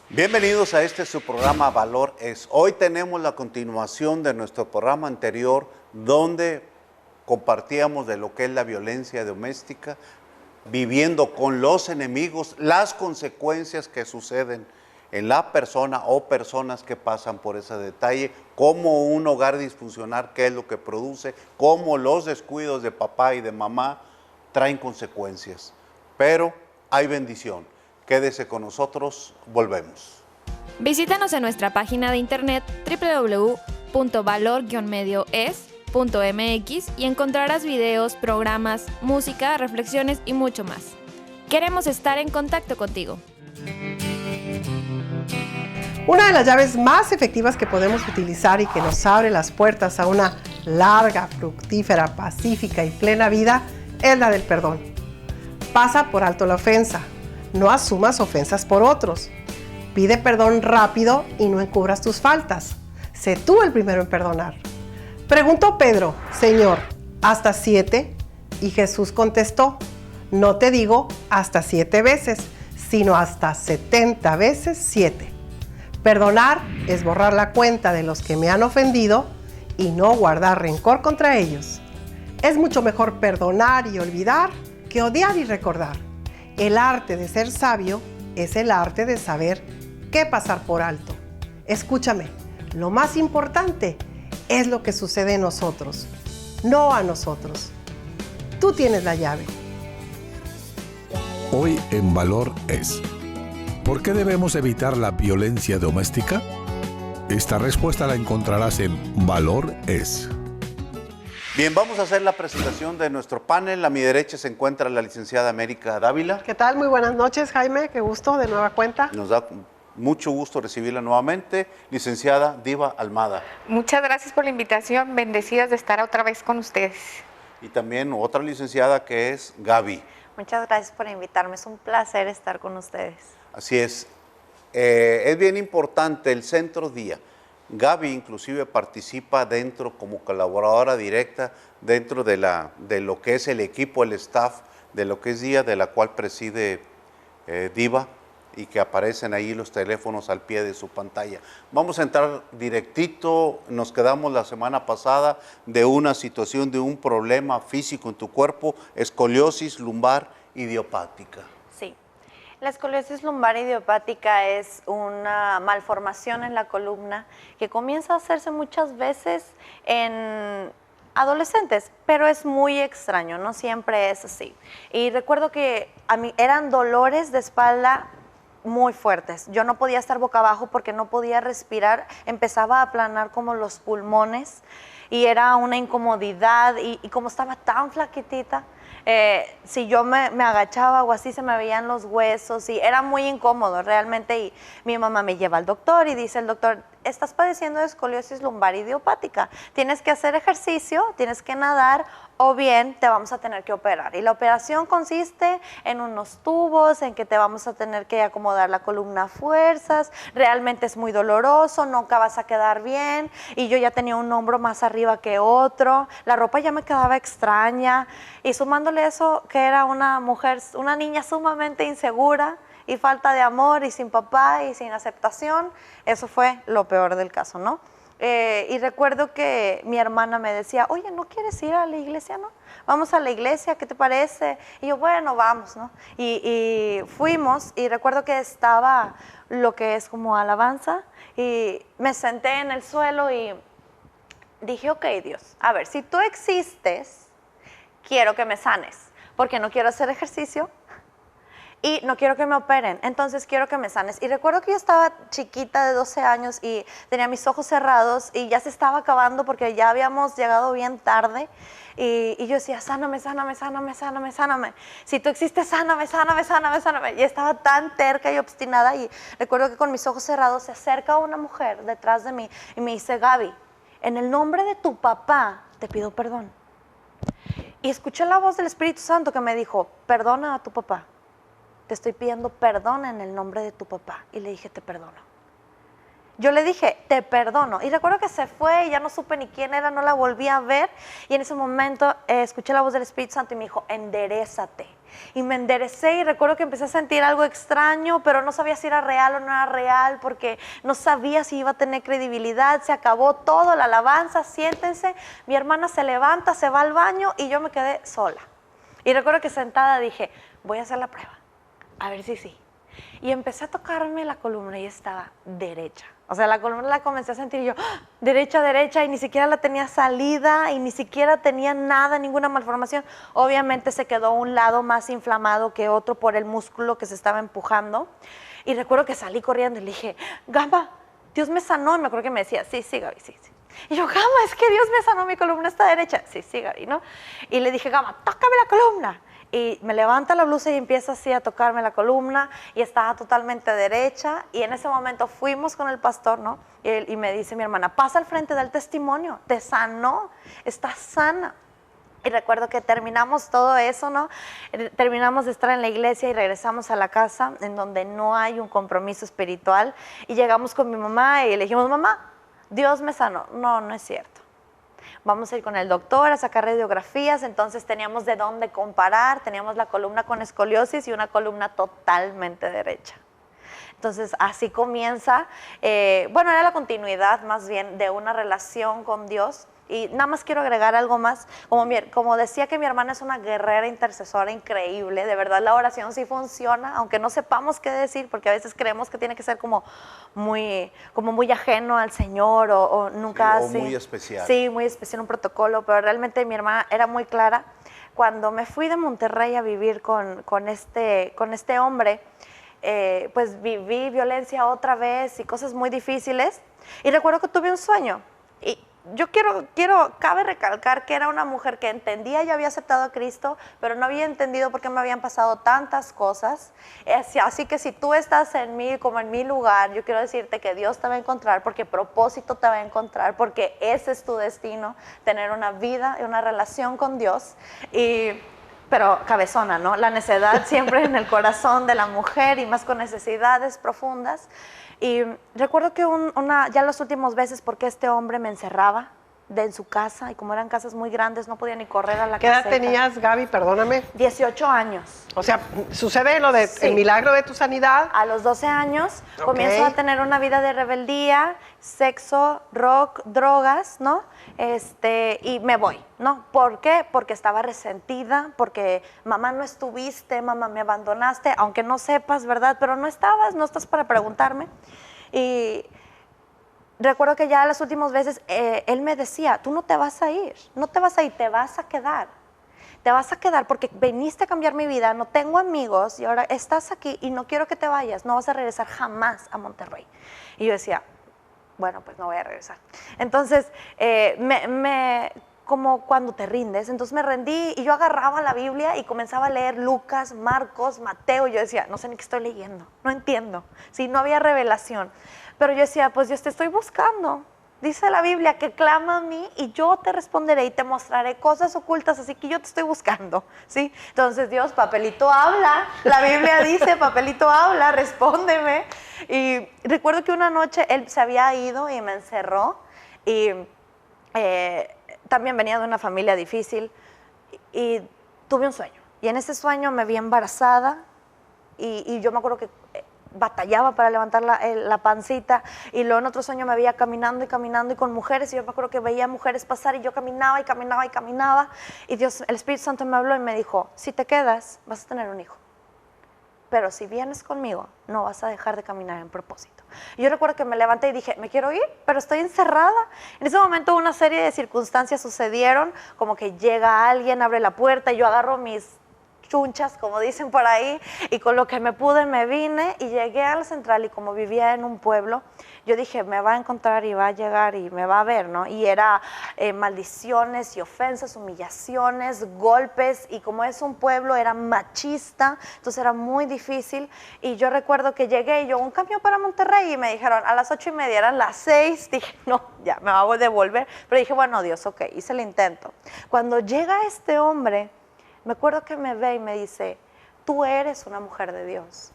Bienvenidos a este su programa Valor es. Hoy tenemos la continuación de nuestro programa anterior donde compartíamos de lo que es la violencia doméstica, viviendo con los enemigos, las consecuencias que suceden en la persona o personas que pasan por ese detalle, cómo un hogar disfuncional, qué es lo que produce, cómo los descuidos de papá y de mamá traen consecuencias. Pero hay bendición. Quédese con nosotros, volvemos. Visítanos en nuestra página de internet www.valor-medioes.mx y encontrarás videos, programas, música, reflexiones y mucho más. Queremos estar en contacto contigo. Una de las llaves más efectivas que podemos utilizar y que nos abre las puertas a una larga, fructífera, pacífica y plena vida es la del perdón. Pasa por alto la ofensa. No asumas ofensas por otros. Pide perdón rápido y no encubras tus faltas. Sé tú el primero en perdonar. Preguntó Pedro: Señor, ¿hasta 7? Y Jesús contestó: no te digo hasta 7 veces, sino hasta 70 veces 7. Perdonar es borrar la cuenta de los que me han ofendido y no guardar rencor contra ellos. Es mucho mejor perdonar y olvidar que odiar y recordar. El arte de ser sabio es el arte de saber qué pasar por alto. Escúchame, lo más importante es lo que sucede en nosotros, no a nosotros. Tú tienes la llave. Hoy en Valor es: ¿por qué debemos evitar la violencia doméstica? Esta respuesta la encontrarás en Valor es. Bien, vamos a hacer la presentación de nuestro panel. A mi derecha se encuentra la licenciada América Dávila. ¿Qué tal? Muy buenas noches, Jaime. Qué gusto, de nueva cuenta. Nos da mucho gusto recibirla nuevamente. Licenciada Diva Almada. Muchas gracias por la invitación. Bendecidas de estar otra vez con ustedes. Y también otra licenciada que es Gaby. Muchas gracias por invitarme. Es un placer estar con ustedes. Así es. Es bien importante el Centro Día. Gaby inclusive participa dentro como colaboradora directa dentro de lo que es el equipo, el staff de lo que es Día, de la cual preside Diva, y que aparecen ahí los teléfonos al pie de su pantalla. Vamos a entrar directito. Nos quedamos la semana pasada de una situación, de un problema físico en tu cuerpo, escoliosis lumbar idiopática. Sí. La escoliosis lumbar idiopática es una malformación en la columna que comienza a hacerse muchas veces en adolescentes, pero es muy extraño, no siempre es así. Y recuerdo que a mí eran dolores de espalda muy fuertes. Yo no podía estar boca abajo porque no podía respirar, empezaba a aplanar como los pulmones y era una incomodidad y como estaba tan flaquitita, si yo me agachaba o así se me veían los huesos y era muy incómodo realmente. Y mi mamá me lleva al doctor y dice el doctor: estás padeciendo de escoliosis lumbar idiopática, tienes que hacer ejercicio, tienes que nadar o bien te vamos a tener que operar. Y la operación consiste en unos tubos, en que te vamos a tener que acomodar la columna a fuerzas, realmente es muy doloroso, nunca vas a quedar bien. Y yo ya tenía un hombro más arriba que otro, la ropa ya me quedaba extraña y sumándole eso que era una mujer, una niña sumamente insegura y falta de amor y sin papá y sin aceptación, eso fue lo peor del caso, ¿no? Y recuerdo que mi hermana me decía: oye, ¿no quieres ir a la iglesia, no? Vamos a la iglesia, ¿qué te parece? Y yo, bueno, vamos, ¿no? Y fuimos y recuerdo que estaba lo que es como alabanza y me senté en el suelo y dije: ok, Dios, a ver, si tú existes, quiero que me sanes, porque no quiero hacer ejercicio y no quiero que me operen, entonces quiero que me sanes. Y recuerdo que yo estaba chiquita de 12 años y tenía mis ojos cerrados y ya se estaba acabando porque ya habíamos llegado bien tarde. Y yo decía: sáname, sáname, sáname, sáname, sáname. Si tú existes, sáname, sáname, sáname, sáname. Y estaba tan terca y obstinada y recuerdo que con mis ojos cerrados se acerca una mujer detrás de mí y me dice: Gaby, en el nombre de tu papá te pido perdón. Y escuché la voz del Espíritu Santo que me dijo: perdona a tu papá. Te estoy pidiendo perdón en el nombre de tu papá. Y le dije: te perdono. yo le dije, te perdono. Y recuerdo que se fue y ya no supe ni quién era, no la volví a ver. Y en ese momento escuché la voz del Espíritu Santo y me dijo, enderézate. Y me enderecé y recuerdo que empecé a sentir algo extraño, pero no sabía si era real o no era real, porque no sabía si iba a tener credibilidad. Se acabó todo, la alabanza, siéntense. Mi hermana se levanta, se va al baño y yo me quedé sola. Y recuerdo que sentada dije, voy a hacer la prueba, a ver si sí. Y empecé a tocarme la columna y estaba derecha. O sea, la columna la comencé a sentir y yo, ¡ah! Derecha, derecha, y ni siquiera la tenía salida y ni siquiera tenía nada, ninguna malformación. Obviamente se quedó un lado más inflamado que otro por el músculo que se estaba empujando. Y recuerdo que salí corriendo y le dije, Gama, Dios me sanó. Y me acuerdo que me decía, sí, sí, Gaby, sí, sí. Y yo, Gama, es que Dios me sanó, mi columna está derecha. Sí, sí, Gaby, ¿no? Y le dije, Gama, tócame la columna. Y me levanta la blusa y empieza así a tocarme la columna y estaba totalmente derecha. Y en ese momento fuimos con el pastor, ¿no? Y me dice mi hermana, pasa al frente del testimonio, te sanó, estás sana. Y recuerdo que terminamos todo eso, ¿no? Terminamos de estar en la iglesia y regresamos a la casa en donde no hay un compromiso espiritual. Y llegamos con mi mamá y le dijimos, mamá, Dios me sanó. No, no es cierto. Vamos a ir con el doctor a sacar radiografías, entonces teníamos de dónde comparar, teníamos la columna con escoliosis y una columna totalmente derecha. Entonces así comienza, bueno, era la continuidad más bien de una relación con Dios. Y nada más quiero agregar algo más, como decía que mi hermana es una guerrera intercesora increíble, de verdad la oración sí funciona, aunque no sepamos qué decir, porque a veces creemos que tiene que ser como muy ajeno al Señor o nunca sí, así. O muy especial. Sí, muy especial, un protocolo, pero realmente mi hermana era muy clara. Cuando me fui de Monterrey a vivir con este hombre, pues viví violencia otra vez y cosas muy difíciles, y recuerdo que tuve un sueño, y yo cabe recalcar que era una mujer que entendía y había aceptado a Cristo, pero no había entendido por qué me habían pasado tantas cosas. Así que si tú estás en mí, como en mi lugar, yo quiero decirte que Dios te va a encontrar, porque propósito te va a encontrar, porque ese es tu destino, tener una vida y una relación con Dios. Pero cabezona, ¿no? La necedad siempre en el corazón de la mujer y más con necesidades profundas. Y recuerdo que ya las últimas veces, porque este hombre me encerraba en su casa, y como eran casas muy grandes, no podía ni correr a la casa. ¿Qué edad tenías, Gaby? Perdóname. 18 años. O sea, sucede lo de el milagro de tu sanidad. A los 12 años comienzo a tener una vida de rebeldía, sexo, rock, drogas, ¿no? Y me voy, ¿no? ¿Por qué? Porque estaba resentida, porque mamá no estuviste, mamá me abandonaste, aunque no sepas, ¿verdad? Pero no estás para preguntarme. Y recuerdo que ya las últimas veces él me decía, tú no te vas a ir, no te vas a ir, te vas a quedar. Te vas a quedar porque viniste a cambiar mi vida, no tengo amigos y ahora estás aquí y no quiero que te vayas, no vas a regresar jamás a Monterrey. Y yo decía, bueno, pues no voy a regresar. Entonces, como cuando te rindes, entonces me rendí y yo agarraba la Biblia y comenzaba a leer Lucas, Marcos, Mateo. Yo decía, no sé ni qué estoy leyendo, no entiendo. Sí, no había revelación. Pero yo decía, pues yo te estoy buscando. Dice la Biblia que clama a mí y yo te responderé y te mostraré cosas ocultas, así que yo te estoy buscando, ¿sí? Entonces, Dios, papelito habla, la Biblia dice, papelito habla, respóndeme. Y recuerdo que una noche él se había ido y me encerró, y también venía de una familia difícil, y tuve un sueño. Y en ese sueño me vi embarazada, y yo me acuerdo que batallaba para levantar la pancita, y luego en otro sueño me veía caminando y caminando y con mujeres, y yo me acuerdo que veía mujeres pasar y yo caminaba y caminaba y caminaba, y Dios, el Espíritu Santo me habló y me dijo, si te quedas vas a tener un hijo, pero si vienes conmigo no vas a dejar de caminar en propósito. Y yo recuerdo que me levanté y dije, me quiero ir, pero estoy encerrada. En ese momento una serie de circunstancias sucedieron, como que llega alguien, abre la puerta y yo agarro mis chunchas, como dicen por ahí, y con lo que me pude me vine y llegué a la central, y como vivía en un pueblo, yo dije, me va a encontrar y va a llegar y me va a ver, ¿no? Y era maldiciones y ofensas, humillaciones, golpes, y como es un pueblo era machista, entonces era muy difícil. Y yo recuerdo que llegué y yo, un camión para Monterrey, y me dijeron a las 8:30, eran las 6, dije, no, ya me voy a devolver, pero dije, bueno, Dios, ok, hice el intento. Cuando llega este hombre, me acuerdo que me ve y me dice, tú eres una mujer de Dios,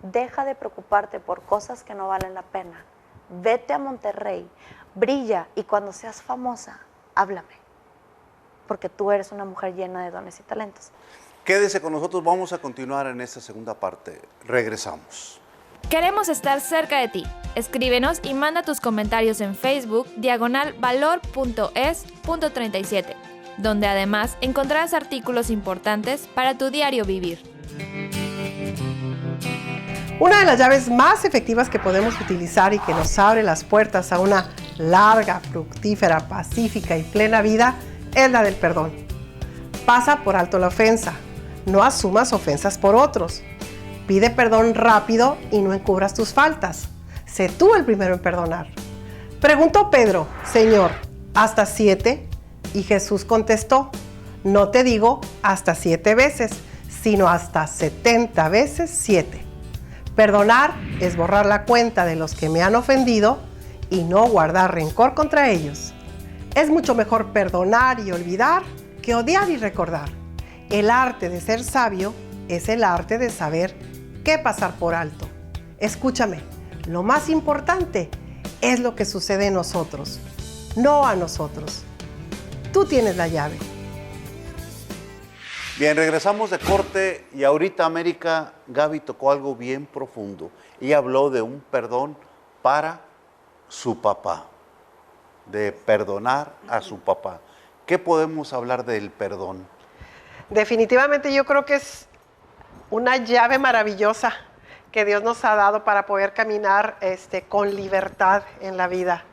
deja de preocuparte por cosas que no valen la pena, vete a Monterrey, brilla y cuando seas famosa, háblame, porque tú eres una mujer llena de dones y talentos. Quédese con nosotros, vamos a continuar en esta segunda parte. Regresamos. Queremos estar cerca de ti. Escríbenos y manda tus comentarios en Facebook, /valor.es.37, donde además encontrarás artículos importantes para tu diario vivir. Una de las llaves más efectivas que podemos utilizar y que nos abre las puertas a una larga, fructífera, pacífica y plena vida es la del perdón. Pasa por alto la ofensa. No asumas ofensas por otros. Pide perdón rápido y no encubras tus faltas. Sé tú el primero en perdonar. Preguntó Pedro, Señor, ¿hasta 7? Y Jesús contestó, no te digo hasta 7 veces, sino hasta 70 veces 7. Perdonar es borrar la cuenta de los que me han ofendido y no guardar rencor contra ellos. Es mucho mejor perdonar y olvidar que odiar y recordar. El arte de ser sabio es el arte de saber qué pasar por alto. Escúchame, lo más importante es lo que sucede en nosotros, no a nosotros. Tú tienes la llave. Bien, regresamos de corte y ahorita Gaby tocó algo bien profundo. Ella habló de un perdón para su papá, de perdonar a su papá. ¿Qué podemos hablar del perdón? Definitivamente yo creo que es una llave maravillosa que Dios nos ha dado para poder caminar con libertad en la vida.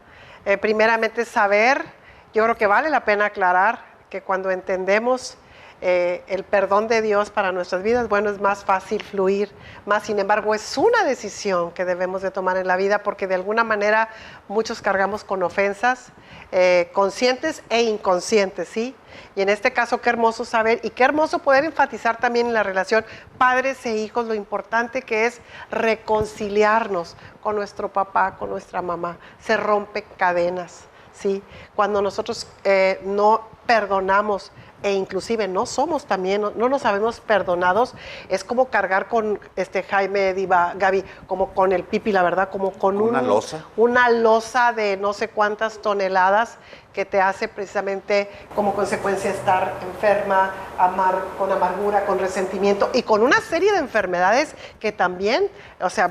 Primeramente saber, yo creo que vale la pena aclarar que cuando entendemos el perdón de Dios para nuestras vidas, bueno, es más fácil fluir, más sin embargo es una decisión que debemos de tomar en la vida porque de alguna manera muchos cargamos con ofensas conscientes e inconscientes, ¿sí? Y en este caso qué hermoso saber y qué hermoso poder enfatizar también en la relación padres e hijos lo importante que es reconciliarnos con nuestro papá, con nuestra mamá. Se rompen cadenas, ¿sí? Cuando nosotros no perdonamos e inclusive no somos también, no nos sabemos perdonados, es como cargar con Jaime, Diva, Gaby, como con el pipi, la verdad, como con una losa. Una losa de no sé cuántas toneladas que te hace precisamente como consecuencia estar enferma, con amargura, con resentimiento y con una serie de enfermedades que también,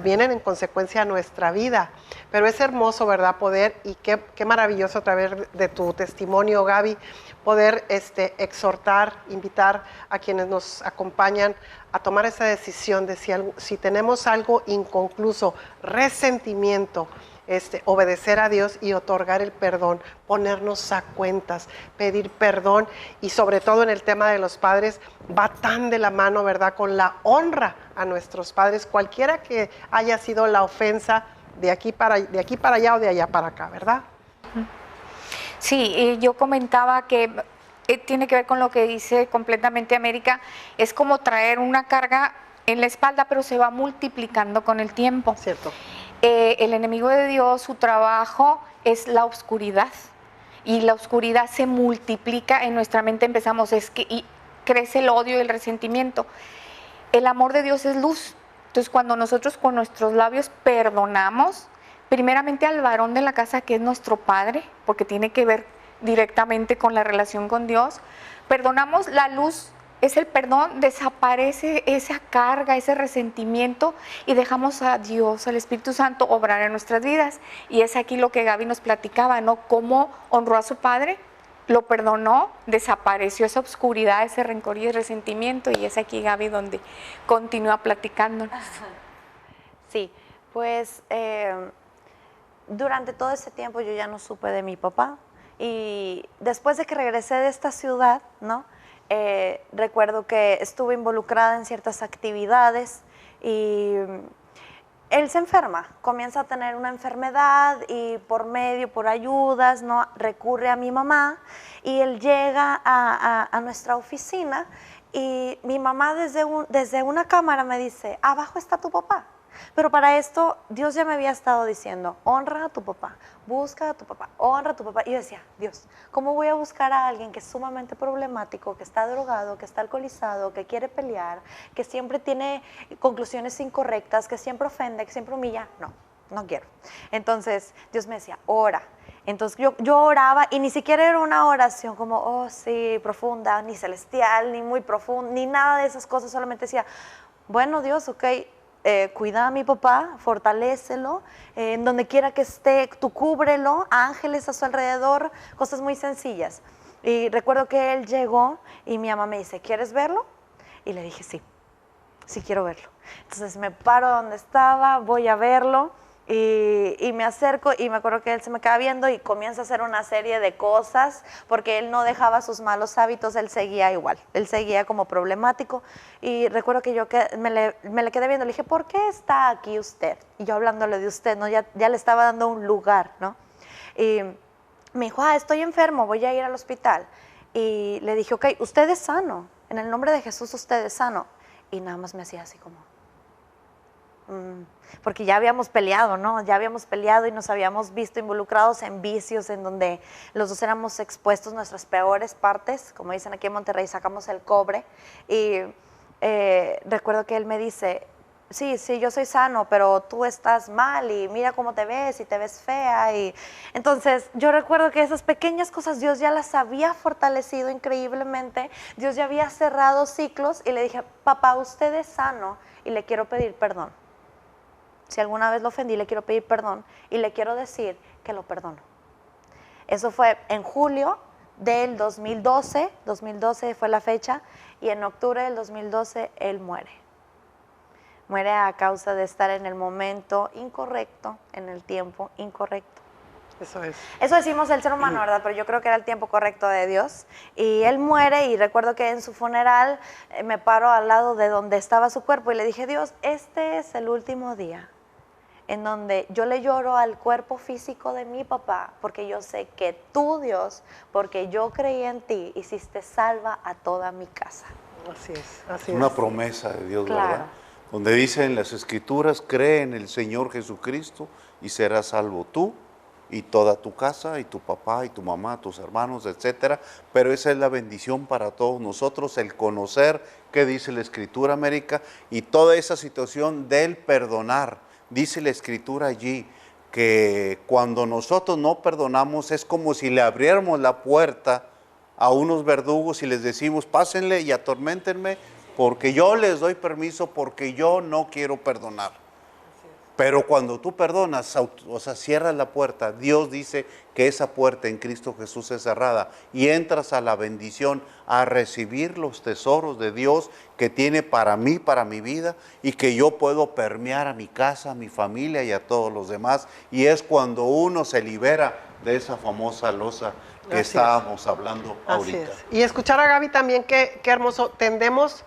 vienen en consecuencia a nuestra vida. Pero es hermoso, ¿verdad? Poder, y qué maravilloso a través de tu testimonio, Gaby, poder exhortar, invitar a quienes nos acompañan a tomar esa decisión de si tenemos algo inconcluso, resentimiento, obedecer a Dios y otorgar el perdón, ponernos a cuentas, pedir perdón y sobre todo en el tema de los padres va tan de la mano, ¿verdad? Con la honra a nuestros padres, cualquiera que haya sido la ofensa de aquí para allá o de allá para acá, ¿verdad? Sí, yo comentaba que tiene que ver con lo que dice completamente América, es como traer una carga en la espalda, pero se va multiplicando con el tiempo. Cierto. El enemigo de Dios, su trabajo es la oscuridad, y la oscuridad se multiplica en nuestra mente, y crece el odio y el resentimiento. El amor de Dios es luz, entonces cuando nosotros con nuestros labios perdonamos, primeramente al varón de la casa, que es nuestro padre, porque tiene que ver directamente con la relación con Dios, perdonamos, la luz es el perdón, desaparece esa carga, ese resentimiento y dejamos a Dios, al Espíritu Santo, obrar en nuestras vidas. Y es aquí lo que Gaby nos platicaba, ¿no? Cómo honró a su padre, lo perdonó, desapareció esa oscuridad, ese rencor y el resentimiento, y es aquí, Gaby, donde continúa platicándonos. Sí, pues durante todo ese tiempo yo ya no supe de mi papá, y después de que regresé de esta ciudad, ¿no? Recuerdo que estuve involucrada en ciertas actividades y él se enferma, comienza a tener una enfermedad y por ayudas, ¿no? Recurre a mi mamá y él llega a nuestra oficina y mi mamá desde una cámara me dice, abajo está tu papá. Pero para esto Dios ya me había estado diciendo, honra a tu papá, busca a tu papá, honra a tu papá. Y yo decía, Dios, ¿cómo voy a buscar a alguien que es sumamente problemático, que está drogado, que está alcoholizado, que quiere pelear, que siempre tiene conclusiones incorrectas, que siempre ofende, que siempre humilla? No, no quiero. Entonces Dios me decía, ora. Entonces yo oraba y ni siquiera era una oración como, oh sí, profunda, ni celestial, ni muy profunda, ni nada de esas cosas. Solamente decía, bueno Dios, ok, cuida a mi papá, fortalécelo, en donde quiera que esté, tú cúbrelo, ángeles a su alrededor, cosas muy sencillas. Y recuerdo que él llegó y mi mamá me dice, ¿quieres verlo? Y le dije, sí, sí quiero verlo. Entonces me paro donde estaba, voy a verlo. Y me acerco y me acuerdo que él se me queda viendo y comienza a hacer una serie de cosas porque él no dejaba sus malos hábitos, él seguía igual, él seguía como problemático. Y recuerdo que yo me le quedé viendo, le dije, ¿por qué está aquí usted? Y yo hablándole de usted, ¿no? Ya le estaba dando un lugar, ¿no? Y me dijo, estoy enfermo, voy a ir al hospital. Y le dije, ok, usted es sano, en el nombre de Jesús usted es sano. Y nada más me hacía así como... porque ya habíamos peleado, ¿no? Ya habíamos peleado y nos habíamos visto involucrados en vicios en donde los dos éramos expuestos nuestras peores partes, como dicen aquí en Monterrey, sacamos el cobre. Y recuerdo que él me dice, sí, yo soy sano, pero tú estás mal y mira cómo te ves y te ves fea. Y entonces yo recuerdo que esas pequeñas cosas Dios ya las había fortalecido increíblemente, Dios ya había cerrado ciclos y le dije, papá, usted es sano y le quiero pedir perdón. Si alguna vez lo ofendí, le quiero pedir perdón y le quiero decir que lo perdono. Eso fue en julio del 2012, 2012 fue la fecha, y en octubre del 2012 él muere. Muere a causa de estar en el momento incorrecto, en el tiempo incorrecto. Eso es. Eso decimos el ser humano, ¿verdad? Pero yo creo que era el tiempo correcto de Dios. Y él muere y recuerdo que en su funeral me paro al lado de donde estaba su cuerpo y le dije, Dios, este es el último día en donde yo le lloro al cuerpo físico de mi papá, porque yo sé que tú, Dios, porque yo creí en ti, hiciste salva a toda mi casa. Así es, así es. Una promesa de Dios, Claro. ¿verdad? Donde dice en las Escrituras, cree en el Señor Jesucristo y serás salvo tú y toda tu casa, y tu papá, y tu mamá, tus hermanos, etcétera. Pero esa es la bendición para todos nosotros, el conocer qué dice la Escritura, América, y toda esa situación del perdonar. Dice la Escritura allí que cuando nosotros no perdonamos es como si le abriéramos la puerta a unos verdugos y les decimos, pásenle y atorméntenme porque yo les doy permiso, porque yo no quiero perdonar. Pero cuando tú perdonas, o sea, cierras la puerta, Dios dice que esa puerta en Cristo Jesús es cerrada y entras a la bendición, a recibir los tesoros de Dios que tiene para mí, para mi vida, y que yo puedo permear a mi casa, a mi familia y a todos los demás. Y es cuando uno se libera de esa famosa losa que estábamos hablando ahorita. Así es. Y escuchar a Gaby también, qué hermoso, tenemos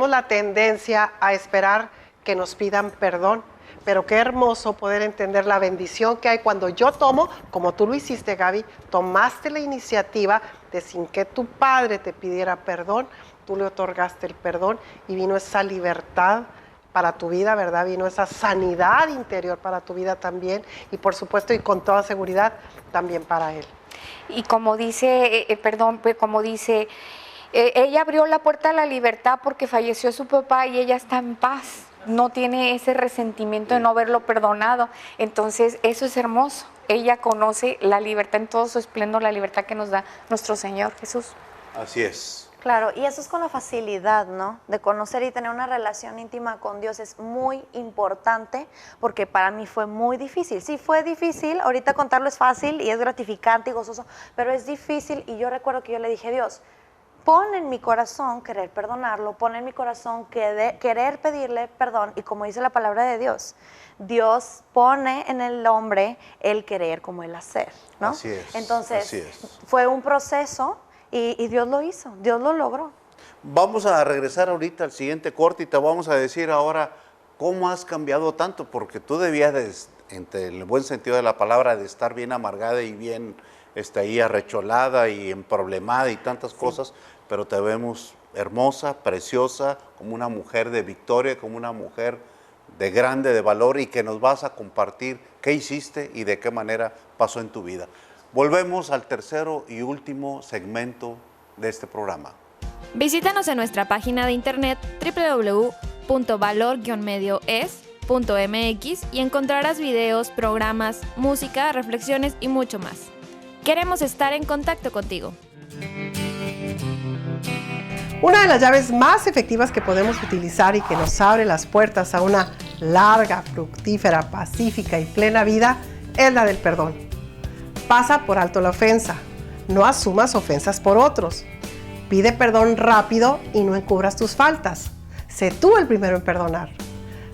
la tendencia a esperar que nos pidan perdón. Pero qué hermoso poder entender la bendición que hay cuando yo tomo, como tú lo hiciste, Gaby, tomaste la iniciativa de sin que tu padre te pidiera perdón, tú le otorgaste el perdón y vino esa libertad para tu vida, ¿verdad? Vino esa sanidad interior para tu vida también y por supuesto y con toda seguridad también para él. Y como dice, ella abrió la puerta a la libertad porque falleció su papá y ella está en paz. No tiene ese resentimiento de no haberlo perdonado. Entonces, eso es hermoso. Ella conoce la libertad en todo su esplendor, la libertad que nos da nuestro Señor Jesús. Así es. Claro, y eso es con la facilidad, ¿no? De conocer y tener una relación íntima con Dios es muy importante porque para mí fue muy difícil. Sí, fue difícil, ahorita contarlo es fácil y es gratificante y gozoso, pero es difícil y yo recuerdo que yo le dije, Dios, pon en mi corazón querer perdonarlo, pon en mi corazón querer pedirle perdón y como dice la palabra de Dios, Dios pone en el hombre el querer como el hacer, ¿no? Así es. Entonces, así es. fue un proceso y Dios lo hizo, Dios lo logró. Vamos a regresar ahorita al siguiente corte y te vamos a decir ahora cómo has cambiado tanto, porque tú debías, en el buen sentido de la palabra, de estar bien amargada y bien ahí arrecholada y emproblemada y tantas cosas, pero te vemos hermosa, preciosa, como una mujer de victoria, como una mujer de grande, de valor y que nos vas a compartir qué hiciste y de qué manera pasó en tu vida. Volvemos al tercero y último segmento de este programa. Visítanos en nuestra página de internet www.valor-medioes y encontrarás videos, programas, música, reflexiones y mucho más. Queremos estar en contacto contigo. Una de las llaves más efectivas que podemos utilizar y que nos abre las puertas a una larga, fructífera, pacífica y plena vida es la del perdón. Pasa por alto la ofensa. No asumas ofensas por otros. Pide perdón rápido y no encubras tus faltas. Sé tú el primero en perdonar.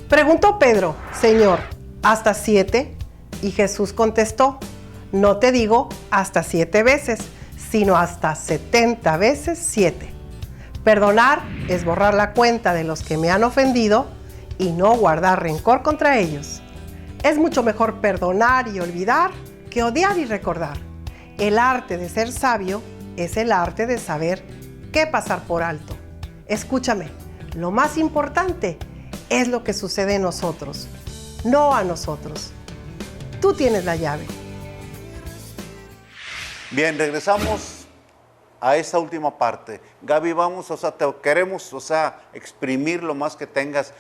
Preguntó Pedro: Señor, ¿hasta 7? Y Jesús contestó: no te digo hasta 7 veces, sino hasta 70 veces 7. Perdonar es borrar la cuenta de los que me han ofendido y no guardar rencor contra ellos. Es mucho mejor perdonar y olvidar que odiar y recordar. El arte de ser sabio es el arte de saber qué pasar por alto. Escúchame, lo más importante es lo que sucede en nosotros, no a nosotros. Tú tienes la llave. Bien, regresamos a esta última parte. Gaby, vamos, te queremos, exprimir lo más que tengas.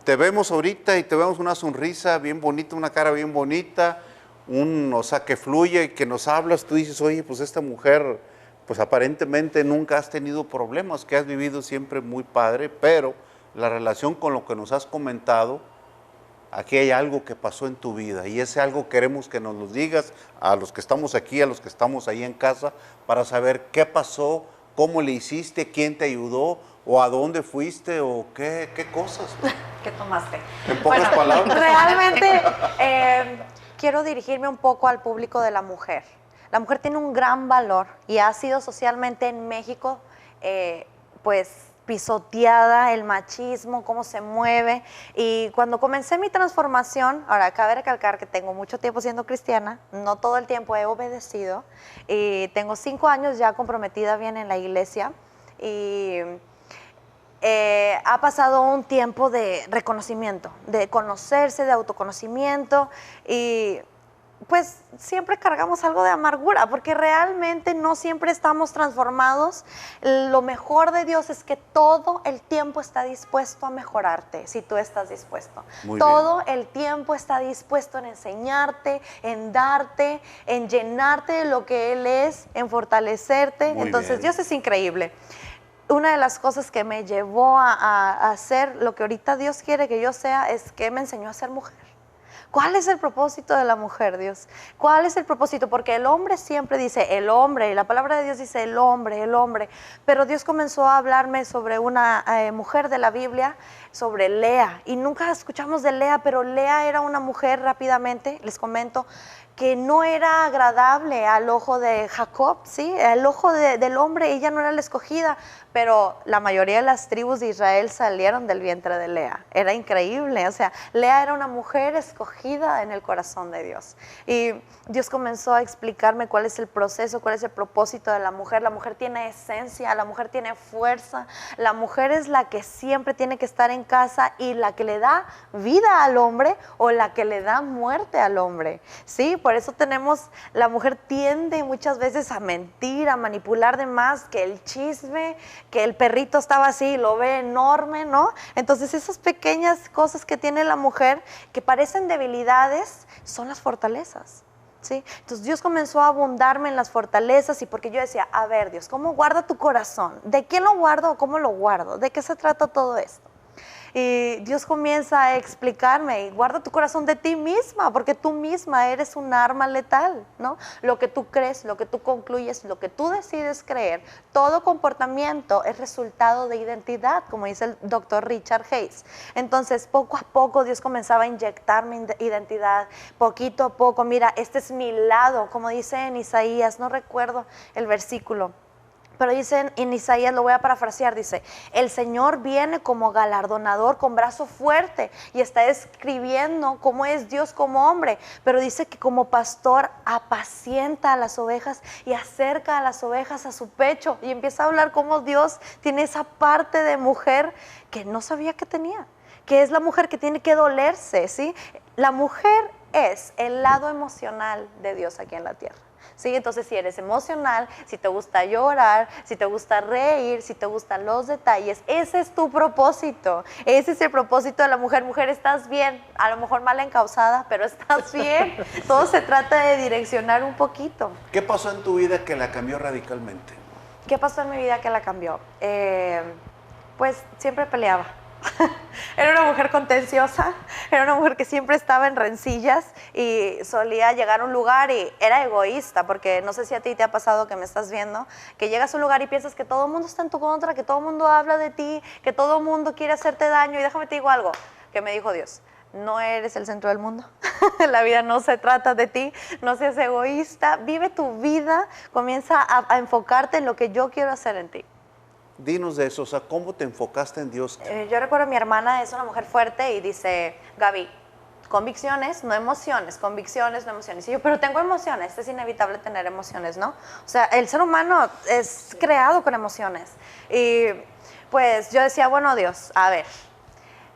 Te vemos ahorita y te vemos una sonrisa bien bonita, una cara bien bonita, que fluye y que nos hablas. Tú dices, oye, pues esta mujer, pues aparentemente nunca has tenido problemas, que has vivido siempre muy padre, pero la relación con lo que nos has comentado, aquí hay algo que pasó en tu vida y ese algo queremos que nos lo digas a los que estamos aquí, a los que estamos ahí en casa, para saber qué pasó, cómo le hiciste, quién te ayudó o a dónde fuiste o qué cosas. ¿Qué tomaste? En pocas palabras. Realmente quiero dirigirme un poco al público de la mujer. La mujer tiene un gran valor y ha sido socialmente en México, pues, pisoteada, el machismo, cómo se mueve. Y cuando comencé mi transformación, ahora cabe recalcar que tengo mucho tiempo siendo cristiana, no todo el tiempo he obedecido, y tengo 5 años ya comprometida bien en la iglesia, y ha pasado un tiempo de reconocimiento, de conocerse, de autoconocimiento, y pues siempre cargamos algo de amargura, porque realmente no siempre estamos transformados. Lo mejor de Dios es que todo el tiempo está dispuesto a mejorarte, si tú estás dispuesto. Todo el tiempo está dispuesto en enseñarte, en darte, en llenarte de lo que Él es, en fortalecerte. Entonces, Dios es increíble. Una de las cosas que me llevó a hacer lo que ahorita Dios quiere que yo sea es que me enseñó a ser mujer. ¿Cuál es el propósito de la mujer, Dios? ¿Cuál es el propósito? Porque el hombre siempre dice el hombre, y la palabra de Dios dice el hombre, pero Dios comenzó a hablarme sobre una mujer de la Biblia, sobre Lea, y nunca escuchamos de Lea, pero Lea era una mujer, rápidamente les comento, que no era agradable al ojo de Jacob, ¿sí? Al ojo del hombre, ella no era la escogida, pero la mayoría de las tribus de Israel salieron del vientre de Lea. Era increíble, o sea, Lea era una mujer escogida en el corazón de Dios. Y Dios comenzó a explicarme cuál es el proceso, cuál es el propósito de la mujer. La mujer tiene esencia, la mujer tiene fuerza, la mujer es la que siempre tiene que estar en casa y la que le da vida al hombre o la que le da muerte al hombre, ¿sí? Por eso la mujer tiende muchas veces a mentir, a manipular de más, que el chisme, que el perrito estaba así y lo ve enorme, ¿no? Entonces esas pequeñas cosas que tiene la mujer que parecen debilidades son las fortalezas, ¿sí? Entonces Dios comenzó a abundarme en las fortalezas, y porque yo decía, a ver Dios, ¿cómo guarda tu corazón? ¿De quién lo guardo o cómo lo guardo? ¿De qué se trata todo esto? Y Dios comienza a explicarme, y guarda tu corazón de ti misma, porque tú misma eres un arma letal, ¿no? Lo que tú crees, lo que tú concluyes, lo que tú decides creer, todo comportamiento es resultado de identidad, como dice el doctor Richard Hayes. Entonces, poco a poco Dios comenzaba a inyectarme identidad, poquito a poco. Mira, este es mi lado, como dice en Isaías, no recuerdo el versículo, pero dice en Isaías, lo voy a parafrasear, dice, el Señor viene como galardonador con brazo fuerte, y está describiendo cómo es Dios como hombre, pero dice que como pastor apacienta a las ovejas y acerca a las ovejas a su pecho, y empieza a hablar cómo Dios tiene esa parte de mujer que no sabía que tenía, que es la mujer que tiene que dolerse, ¿sí? La mujer es el lado emocional de Dios aquí en la tierra. ¿sí? Entonces, si eres emocional, si te gusta llorar, si te gusta reír, si te gustan los detalles, ese es tu propósito. Ese es el propósito de la mujer. Mujer, estás bien, a lo mejor mal encausada, pero estás bien. Todo se trata de direccionar un poquito. ¿Qué pasó en tu vida que la cambió radicalmente? ¿Qué pasó en mi vida que la cambió? Pues siempre peleaba. Era una mujer contenciosa, era una mujer que siempre estaba en rencillas y solía llegar a un lugar y era egoísta, porque no sé si a ti te ha pasado, que me estás viendo, que llegas a un lugar y piensas que todo el mundo está en tu contra, que todo el mundo habla de ti, que todo el mundo quiere hacerte daño. Y déjame te digo algo que me dijo Dios: no eres el centro del mundo. La vida no se trata de ti, no seas egoísta, vive tu vida, comienza a enfocarte en lo que yo quiero hacer en ti. Dinos de eso, o sea, ¿cómo te enfocaste en Dios? Yo recuerdo, mi hermana es una mujer fuerte y dice: Gaby, convicciones, no emociones, convicciones, no emociones. Y yo, pero tengo emociones, es inevitable tener emociones, ¿no? O sea, el ser humano es creado con emociones. Y pues yo decía, bueno, Dios, a ver,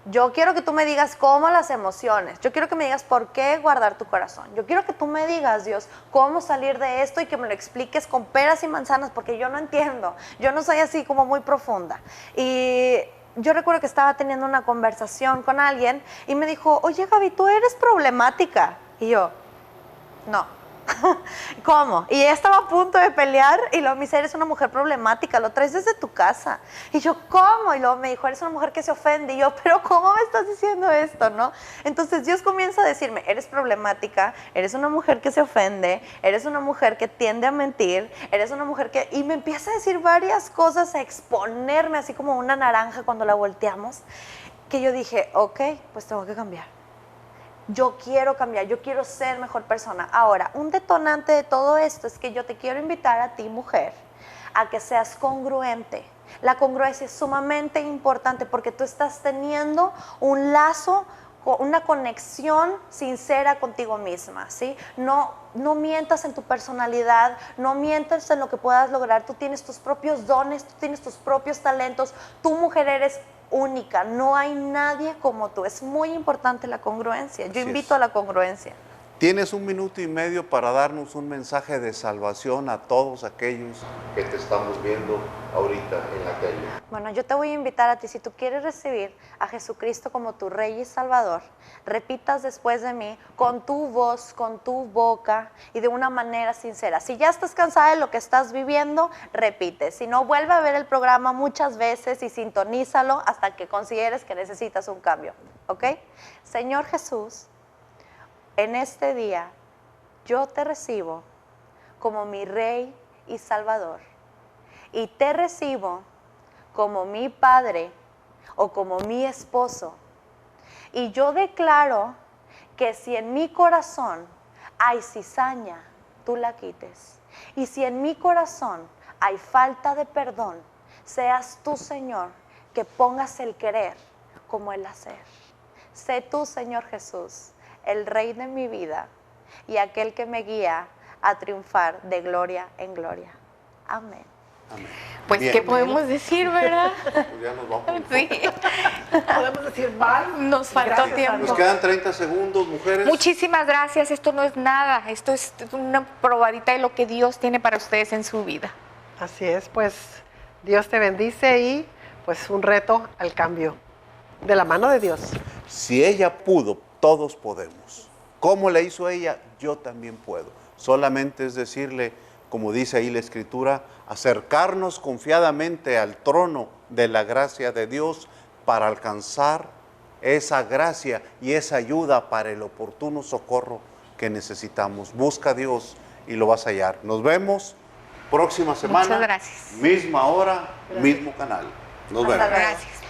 yo quiero que tú me digas cómo las emociones, yo quiero que me digas por qué guardar tu corazón, yo quiero que tú me digas, Dios, cómo salir de esto y que me lo expliques con peras y manzanas, porque yo no entiendo, yo no soy así como muy profunda. Y yo recuerdo que estaba teniendo una conversación con alguien y me dijo: oye, Gaby, tú eres problemática. Y yo, no. ¿Cómo? Y ella estaba a punto de pelear y luego me dice: eres una mujer problemática, lo traes desde tu casa. Y yo, ¿cómo? Y luego me dijo: eres una mujer que se ofende. Y yo, pero ¿cómo me estás diciendo esto, no? Entonces Dios comienza a decirme: eres problemática, eres una mujer que se ofende, eres una mujer que tiende a mentir, eres una mujer que... Y me empieza a decir varias cosas, a exponerme así como una naranja cuando la volteamos, que yo dije, ok, pues tengo que cambiar. Yo quiero cambiar, yo quiero ser mejor persona. Ahora, un detonante de todo esto es que yo te quiero invitar a ti, mujer, a que seas congruente. La congruencia es sumamente importante porque tú estás teniendo un lazo, una conexión sincera contigo misma, ¿sí? No mientas en tu personalidad, no mientas en lo que puedas lograr. Tú tienes tus propios dones, tú tienes tus propios talentos. Tú, mujer, eres única, no hay nadie como tú. Es muy importante la congruencia. Yo invito a la congruencia. Tienes 1 minuto y medio para darnos un mensaje de salvación a todos aquellos que te estamos viendo ahorita en la calle. Bueno, yo te voy a invitar a ti, si tú quieres recibir a Jesucristo como tu Rey y Salvador, repitas después de mí con tu voz, con tu boca y de una manera sincera. Si ya estás cansada de lo que estás viviendo, repite. Si no, vuelve a ver el programa muchas veces y sintonízalo hasta que consideres que necesitas un cambio, ¿ok? Señor Jesús, en este día yo te recibo como mi Rey y Salvador y te recibo como mi Padre o como mi esposo. Y yo declaro que si en mi corazón hay cizaña, tú la quites. Y si en mi corazón hay falta de perdón, seas tú, Señor, que pongas el querer como el hacer. Sé tú, Señor Jesús, el Rey de mi vida y aquel que me guía a triunfar de gloria en gloria. Amén. Amén. Pues, Bien. ¿qué podemos decir, verdad? Pues ya nos vamos. Sí, Podemos decir bye. nos faltó Gracias, tiempo. Nos quedan 30 segundos, mujeres. Muchísimas gracias, esto no es nada, esto es una probadita de lo que Dios tiene para ustedes en su vida. Así es, pues Dios te bendice y pues un reto al cambio de la mano de Dios. Si ella pudo, todos podemos. ¿Cómo le hizo ella? Yo también puedo. Solamente es decirle, como dice ahí la Escritura, acercarnos confiadamente al trono de la gracia de Dios para alcanzar esa gracia y esa ayuda para el oportuno socorro que necesitamos. Busca a Dios y lo vas a hallar. Nos vemos próxima semana. Muchas gracias. Misma hora, mismo canal. Nos vemos. Hasta luego. Gracias.